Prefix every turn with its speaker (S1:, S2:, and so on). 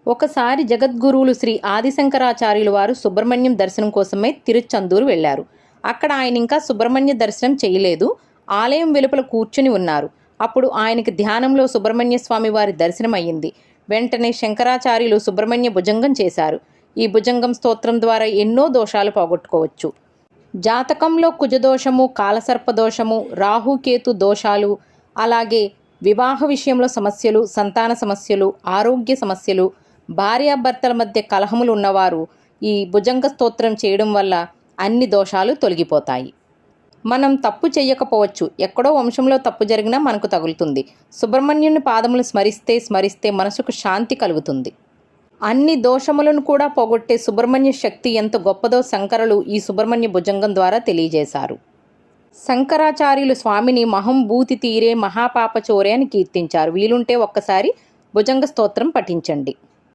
S1: ఒకసారి జగద్గురువులు శ్రీ ఆదిశంకరాచార్యులు వారు సుబ్రహ్మణ్యం దర్శనం కోసమే తిరుచందూరు వెళ్లారు. అక్కడ ఆయన ఇంకా సుబ్రహ్మణ్య దర్శనం చేయలేదు. ఆలయం వెలుపల కూర్చుని ఉన్నారు. అప్పుడు ఆయనకి ధ్యానంలో సుబ్రహ్మణ్య స్వామి వారి దర్శనం అయ్యింది. వెంటనే శంకరాచార్యులు సుబ్రహ్మణ్య భుజంగం చేశారు. ఈ భుజంగం స్తోత్రం ద్వారా ఎన్నో దోషాలు పోగొట్టుకోవచ్చు. జాతకంలో కుజదోషము, కాలసర్పదోషము, రాహుకేతు దోషాలు, అలాగే వివాహ విషయంలో సమస్యలు, సంతాన సమస్యలు, ఆరోగ్య సమస్యలు, భార్యాభర్తల మధ్య కలహములు ఉన్నవారు ఈ భుజంగ స్తోత్రం చేయడం వల్ల అన్ని దోషాలు తొలగిపోతాయి. మనం తప్పు చేయకపోవచ్చు, ఎక్కడో వంశంలో తప్పు జరిగినా మనకు తగులుతుంది. సుబ్రహ్మణ్యుని పాదములు స్మరిస్తే మనసుకు శాంతి కలుగుతుంది. అన్ని దోషములను కూడా పోగొట్టే సుబ్రహ్మణ్య శక్తి ఎంత గొప్పదో శంకరులు ఈ సుబ్రహ్మణ్య భుజంగం ద్వారా తెలియజేశారు. శంకరాచార్యులు స్వామిని మహంభూతి తీరే మహాపాపచోరే అని కీర్తించారు. వీలుంటే ఒక్కసారి భుజంగ స్తోత్రం పఠించండి.